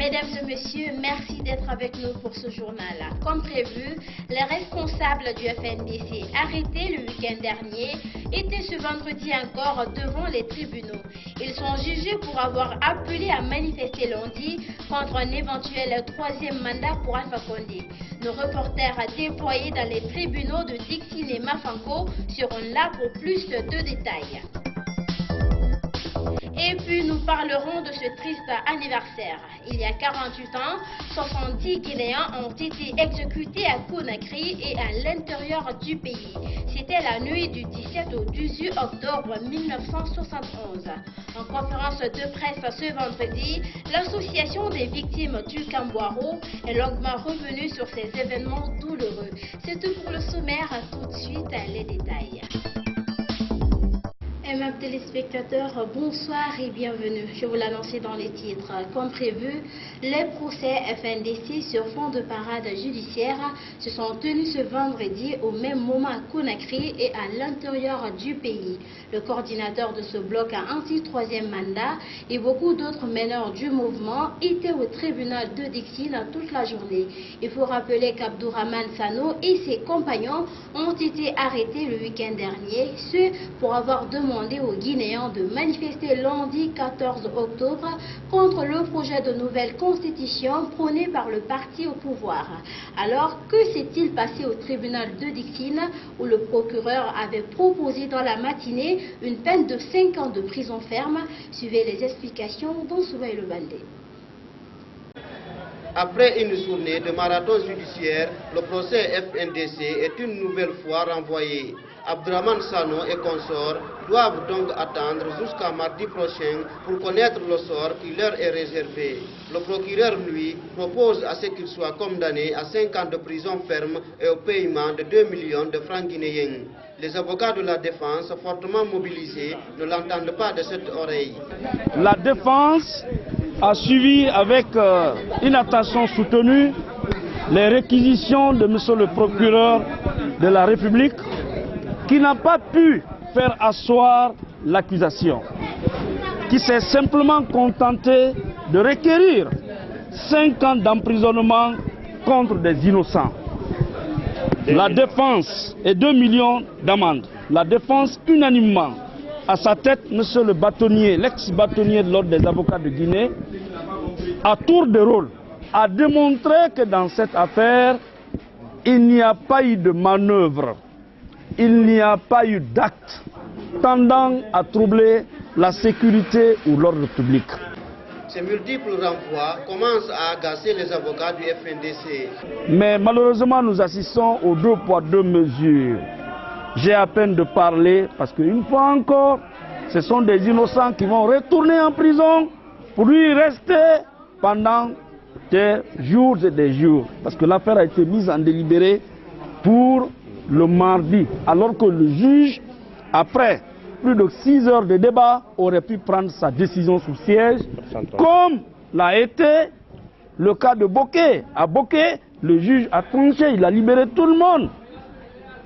Mesdames et messieurs, merci d'être avec nous pour ce journal. Comme prévu, les responsables du FNDC arrêtés le week-end dernier étaient ce vendredi encore devant les tribunaux. Ils sont jugés pour avoir appelé à manifester lundi contre un éventuel troisième mandat pour Alpha Condé. Nos reporters déployés dans les tribunaux de Dixine et Mafanko seront là pour plus de détails. Et puis nous parlerons de ce triste anniversaire. Il y a 48 ans, 70 Guinéens ont été exécutés à Conakry et à l'intérieur du pays. C'était la nuit du 17 au 18 octobre 1971. En conférence de presse ce vendredi, l'association des victimes du Camboiro est longuement revenue sur ces événements douloureux. C'est tout pour le sommaire, tout de suite les détails. Mesdames, téléspectateurs, bonsoir et bienvenue. Je vous l'annonçais dans les titres. Comme prévu, les procès FNDC sur fond de parade judiciaire se sont tenus ce vendredi au même moment à Conakry et à l'intérieur du pays. Le coordinateur de ce bloc anti-troisième mandat et beaucoup d'autres meneurs du mouvement étaient au tribunal de Dixine toute la journée. Il faut rappeler qu'Abdourahmane Sano et ses compagnons ont été arrêtés le week-end dernier, ce pour avoir demandé aux Guinéens de manifester lundi 14 octobre contre le projet de nouvelle constitution prôné par le parti au pouvoir. Alors, que s'est-il passé au tribunal de Dixine où le procureur avait proposé dans la matinée une peine de 5 ans de prison ferme? Suivez les explications dans Souvaï Le Bandé. Après une journée de marathon judiciaire, le procès FNDC est une nouvelle fois renvoyé. Abdourahmane Sano et consorts doivent donc attendre jusqu'à mardi prochain pour connaître le sort qui leur est réservé. Le procureur, lui, propose à ce qu'ils soient condamnés à 5 ans de prison ferme et au paiement de 2 millions de francs guinéens. Les avocats de la défense, fortement mobilisés, ne l'entendent pas de cette oreille. La défense a suivi avec une attention soutenue les réquisitions de M. le procureur de la République, qui n'a pas pu faire asseoir l'accusation, qui s'est simplement contenté de requérir 5 ans d'emprisonnement contre des innocents. La défense et 2 millions d'amende. La défense unanimement, à sa tête, M. le bâtonnier, l'ex-bâtonnier de l'Ordre des avocats de Guinée, à tour de rôle, a démontré que dans cette affaire, il n'y a pas eu de manœuvre. Il n'y a pas eu d'acte tendant à troubler la sécurité ou l'ordre public. Ces multiples renvois commencent à agacer les avocats du FNDC. Mais malheureusement, nous assistons aux 2 poids 2 mesures. J'ai à peine de parler parce qu'une fois encore, ce sont des innocents qui vont retourner en prison pour y rester pendant des jours et des jours. Parce que l'affaire a été mise en délibéré pour le mardi, alors que le juge, après plus de 6 heures de débat, aurait pu prendre sa décision sous siège, comme l'a été le cas de Boké. À Boké, le juge a tranché, il a libéré tout le monde.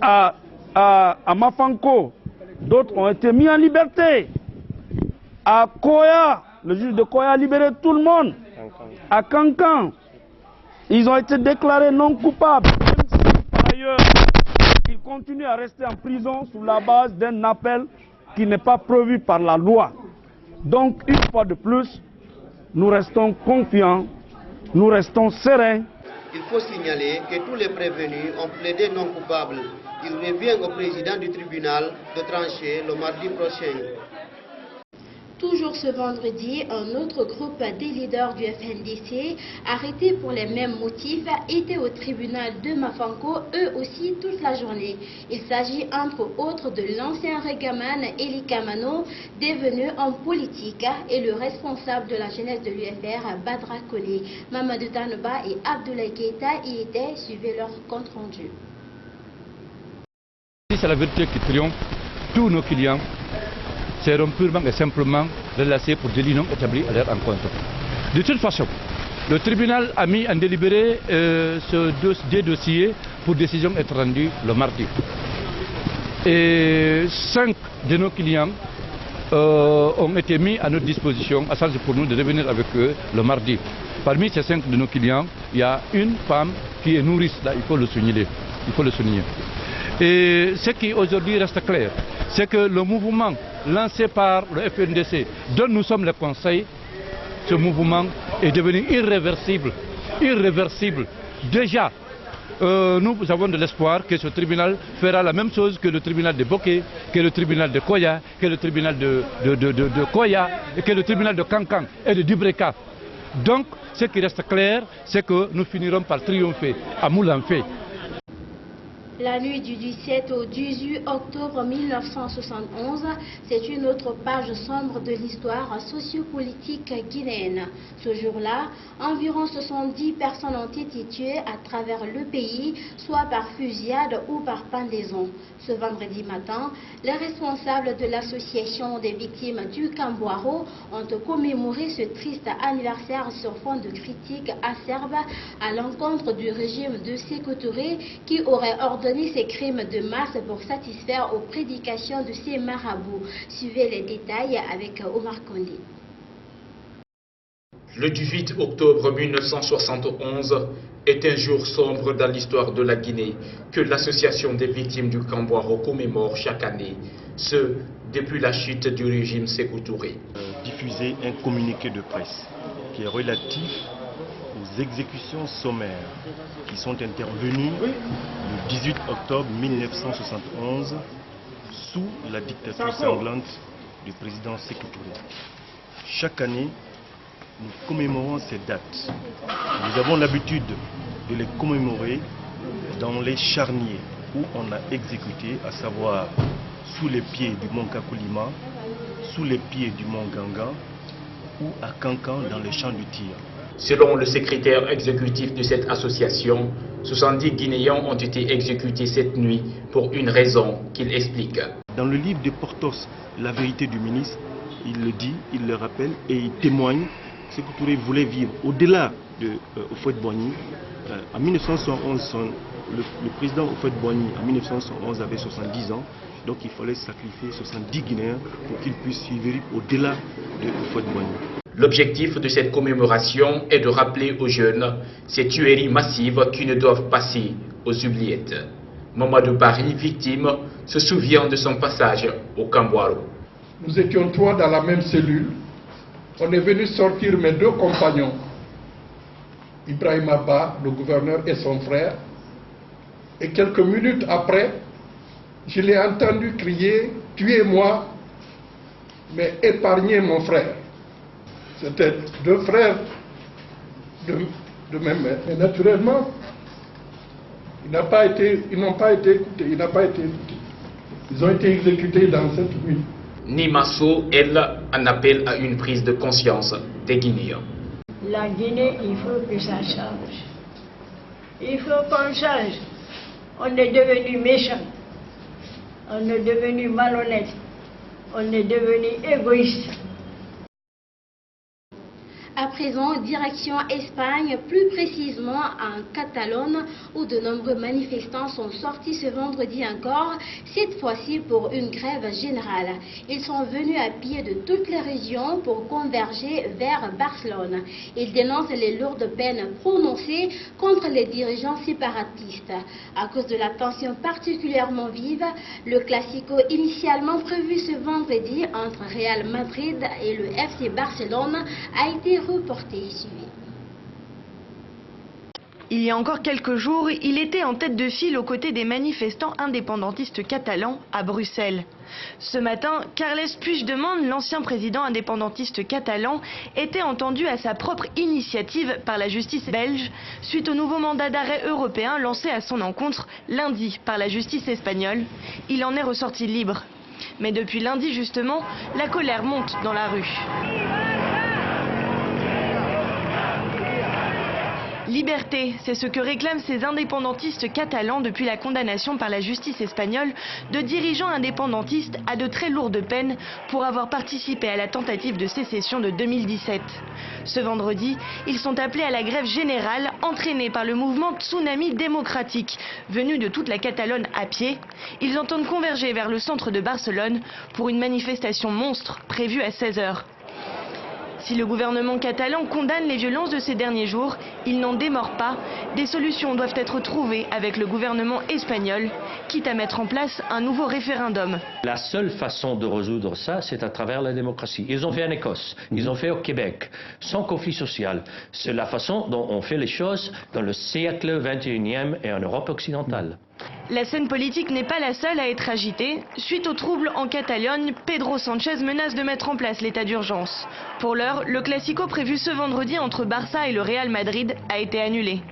À Mafanko, d'autres ont été mis en liberté. À Koya, le juge de Koya a libéré tout le monde. À Kankan, ils ont été déclarés non coupables, même si par ailleurs, ils continuent à rester en prison sous la base d'un appel qui n'est pas prévu par la loi. Donc, une fois de plus, nous restons confiants, nous restons sereins. Il faut signaler que tous les prévenus ont plaidé non coupables. Il revient au président du tribunal de trancher le mardi prochain. Toujours ce vendredi, un autre groupe des leaders du FNDC, arrêtés pour les mêmes motifs, était au tribunal de Mafanko, eux aussi toute la journée. Il s'agit entre autres de l'ancien Regaman Eli Kamano, devenu homme politique, et le responsable de la jeunesse de l'UFR, Badra Kone. Mamadou Tanouba et Abdoulaye Keita y étaient, suivez leur compte rendu. C'est la vérité qui triomphe. Tous nos clients seront purement et simplement relâchés pour délit non établi à leur encontre. De toute façon, le tribunal a mis en délibéré des dossiers pour décision être rendue le mardi. Et 5 de nos clients ont été mis à notre disposition, à charge pour nous de revenir avec eux le mardi. Parmi ces 5 de nos clients, il y a une femme qui est nourrice, là, il faut le souligner. Et ce qui aujourd'hui reste clair, c'est que le mouvement lancé par le FNDC, dont nous sommes les conseils, ce mouvement est devenu irréversible. Déjà, nous avons de l'espoir que ce tribunal fera la même chose que le tribunal de Boké, que le tribunal de Koya, que le tribunal de Koya, et que le tribunal de Kankan et de Dubreka. Donc, ce qui reste clair, c'est que nous finirons par triompher à Moulanfé. La nuit du 17 au 18 octobre 1971, c'est une autre page sombre de l'histoire sociopolitique guinéenne. Ce jour-là, environ 70 personnes ont été tuées à travers le pays, soit par fusillade ou par pendaison. Ce vendredi matin, les responsables de l'association des victimes du Camboiro ont commémoré ce triste anniversaire sur fond de critiques acerbes à l'encontre du régime de Sékou Touré qui aurait ordonné ces crimes de masse pour satisfaire aux prédications de ces marabouts. Suivez les détails avec Omar Kondé. Le 18 octobre 1971 est un jour sombre dans l'histoire de la Guinée que l'association des victimes du Camboiro commémore chaque année, ce depuis la chute du régime Sékou Touré. Diffuser un communiqué de presse qui est relatif aux exécutions sommaires qui sont intervenues le 18 octobre 1971 sous la dictature sanglante du président Sékou Touré. Chaque année, nous commémorons ces dates. Nous avons l'habitude de les commémorer dans les charniers où on a exécuté, à savoir sous les pieds du mont Kakulima, sous les pieds du mont Ganga ou à Kankan dans les champs du tir. Selon le secrétaire exécutif de cette association, 70 Guinéens ont été exécutés cette nuit pour une raison qu'il explique. Dans le livre de Portos, La vérité du ministre, il le dit, il le rappelle et il témoigne que Sékou Touré voulait vivre au-delà de Houphouët-Boigny. En 1971, le président Houphouët-Boigny en 1911 avait 70 ans, donc il fallait sacrifier 70 Guinéens pour qu'ils puissent vivre au-delà de Houphouët-Boigny. L'objectif de cette commémoration est de rappeler aux jeunes ces tueries massives qui ne doivent passer aux oubliettes. Mamadou Barry, victime, se souvient de son passage au Camboiro. Nous étions 3 dans la même cellule. On est venu sortir mes 2 compagnons, Ibrahim Abba, le gouverneur, et son frère. Et quelques minutes après, je l'ai entendu crier « Tuez-moi, mais épargnez mon frère ». C'était 2 frères de même mère. Mais naturellement, ils n'ont pas été écoutés. Ils ont été exécutés dans cette nuit. Nimasso, elle, en appelle à une prise de conscience des Guinéens. La Guinée, il faut que ça change. Il faut qu'on change. On est devenu méchant. On est devenu malhonnête. On est devenu égoïste. À présent, direction Espagne, plus précisément en Catalogne, où de nombreux manifestants sont sortis ce vendredi encore, cette fois-ci pour une grève générale. Ils sont venus à pied de toutes les régions pour converger vers Barcelone. Ils dénoncent les lourdes peines prononcées contre les dirigeants séparatistes. À cause de la tension particulièrement vive, le classico initialement prévu ce vendredi entre Real Madrid et le FC Barcelone a été reporté. Il y a encore quelques jours, il était en tête de file aux côtés des manifestants indépendantistes catalans à Bruxelles. Ce matin, Carles Puigdemont, l'ancien président indépendantiste catalan, était entendu à sa propre initiative par la justice belge suite au nouveau mandat d'arrêt européen lancé à son encontre lundi par la justice espagnole. Il en est ressorti libre. Mais depuis lundi justement, la colère monte dans la rue. Liberté, c'est ce que réclament ces indépendantistes catalans depuis la condamnation par la justice espagnole de dirigeants indépendantistes à de très lourdes peines pour avoir participé à la tentative de sécession de 2017. Ce vendredi, ils sont appelés à la grève générale entraînée par le mouvement Tsunami démocratique. Venu de toute la Catalogne à pied, ils entendent converger vers le centre de Barcelone pour une manifestation monstre prévue à 16h. Si le gouvernement catalan condamne les violences de ces derniers jours, il n'en démord pas. Des solutions doivent être trouvées avec le gouvernement espagnol, quitte à mettre en place un nouveau référendum. La seule façon de résoudre ça, c'est à travers la démocratie. Ils ont fait en Écosse, ils ont fait au Québec, sans conflit social. C'est la façon dont on fait les choses dans le siècle XXIe et en Europe occidentale. La scène politique n'est pas la seule à être agitée. Suite aux troubles en Catalogne, Pedro Sánchez menace de mettre en place l'état d'urgence. Pour l'heure, le classico prévu ce vendredi entre Barça et le Real Madrid a été annulé.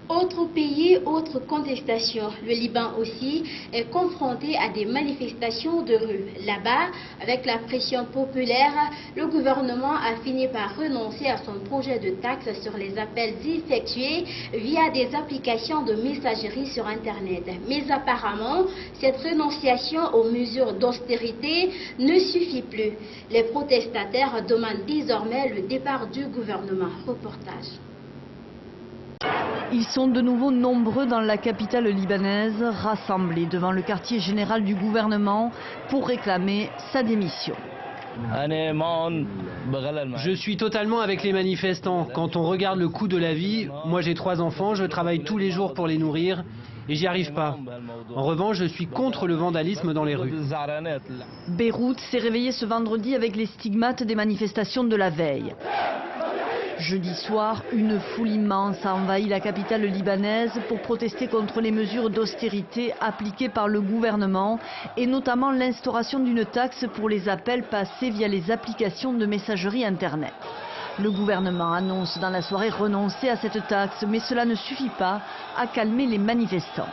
Autre pays, autre contestation. Le Liban aussi est confronté à des manifestations de rue. Là-bas, avec la pression populaire, le gouvernement a fini par renoncer à son projet de taxe sur les appels effectués via des applications de messagerie sur Internet. Mais apparemment, cette renonciation aux mesures d'austérité ne suffit plus. Les protestataires demandent désormais le départ du gouvernement. Reportage. Ils sont de nouveau nombreux dans la capitale libanaise, rassemblés devant le quartier général du gouvernement pour réclamer sa démission. Je suis totalement avec les manifestants. Quand on regarde le coût de la vie, moi j'ai 3 enfants, je travaille tous les jours pour les nourrir et j'y arrive pas. En revanche, je suis contre le vandalisme dans les rues. Beyrouth s'est réveillé ce vendredi avec les stigmates des manifestations de la veille. Jeudi soir, une foule immense a envahi la capitale libanaise pour protester contre les mesures d'austérité appliquées par le gouvernement et notamment l'instauration d'une taxe pour les appels passés via les applications de messagerie Internet. Le gouvernement annonce dans la soirée renoncer à cette taxe, mais cela ne suffit pas à calmer les manifestants.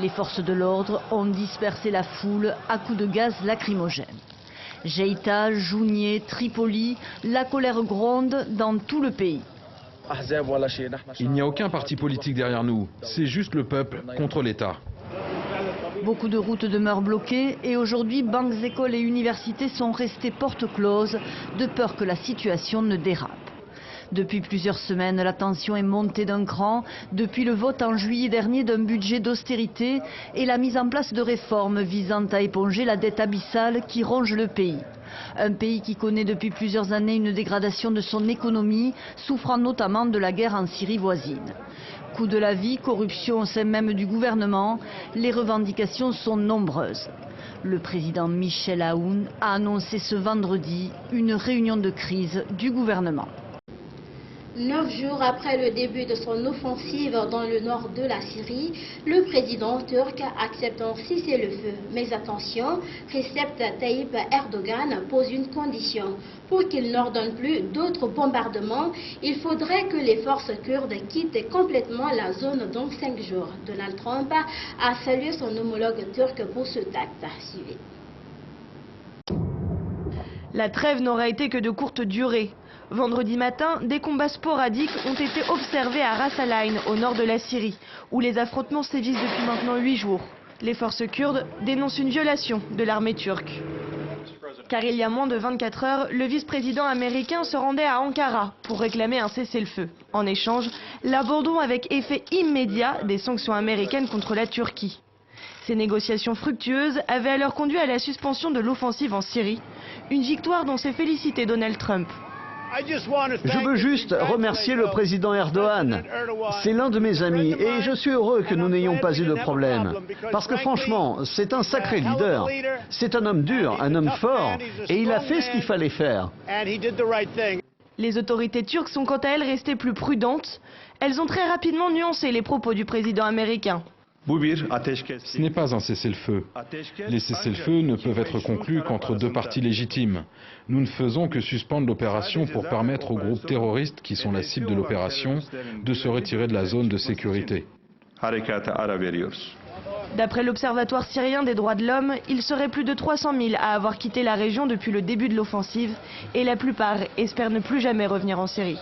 Les forces de l'ordre ont dispersé la foule à coups de gaz lacrymogène. Jeïta, Jounieh, Tripoli, la colère gronde dans tout le pays. Il n'y a aucun parti politique derrière nous, c'est juste le peuple contre l'État. Beaucoup de routes demeurent bloquées et aujourd'hui, banques, écoles et universités sont restées portes closes de peur que la situation ne dérape. Depuis plusieurs semaines, la tension est montée d'un cran depuis le vote en juillet dernier d'un budget d'austérité et la mise en place de réformes visant à éponger la dette abyssale qui ronge le pays. Un pays qui connaît depuis plusieurs années une dégradation de son économie, souffrant notamment de la guerre en Syrie voisine. Coût de la vie, corruption au sein même du gouvernement, les revendications sont nombreuses. Le président Michel Aoun a annoncé ce vendredi une réunion de crise du gouvernement. 9 jours après le début de son offensive dans le nord de la Syrie, le président turc accepte un cessez-le-feu. Mais attention, Recep Tayyip Erdogan pose une condition. Pour qu'il n'ordonne plus d'autres bombardements, il faudrait que les forces kurdes quittent complètement la zone dans 5 jours. Donald Trump a salué son homologue turc pour ce acte. Suivez. La trêve n'aura été que de courte durée. Vendredi matin, des combats sporadiques ont été observés à Ras Al-Ain, au nord de la Syrie, où les affrontements sévissent depuis maintenant 8 jours. Les forces kurdes dénoncent une violation de l'armée turque. Car il y a moins de 24 heures, le vice-président américain se rendait à Ankara pour réclamer un cessez-le-feu. En échange, l'abandon avec effet immédiat des sanctions américaines contre la Turquie. Ces négociations fructueuses avaient alors conduit à la suspension de l'offensive en Syrie, une victoire dont s'est félicité Donald Trump. Je veux juste remercier le président Erdogan. C'est l'un de mes amis et je suis heureux que nous n'ayons pas eu de problème. Parce que franchement, c'est un sacré leader. C'est un homme dur, un homme fort et il a fait ce qu'il fallait faire. Les autorités turques sont quant à elles restées plus prudentes. Elles ont très rapidement nuancé les propos du président américain. Ce n'est pas un cessez-le-feu. Les cessez-le-feu ne peuvent être conclus qu'entre 2 parties légitimes. Nous ne faisons que suspendre l'opération pour permettre aux groupes terroristes qui sont la cible de l'opération de se retirer de la zone de sécurité. D'après l'Observatoire syrien des droits de l'homme, il serait plus de 300 000 à avoir quitté la région depuis le début de l'offensive et la plupart espèrent ne plus jamais revenir en Syrie.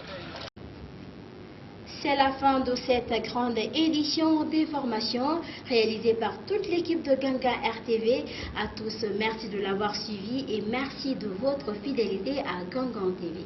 C'est la fin de cette grande édition d'information réalisée par toute l'équipe de Gangan RTV. À tous, merci de l'avoir suivi et merci de votre fidélité à Gangan TV.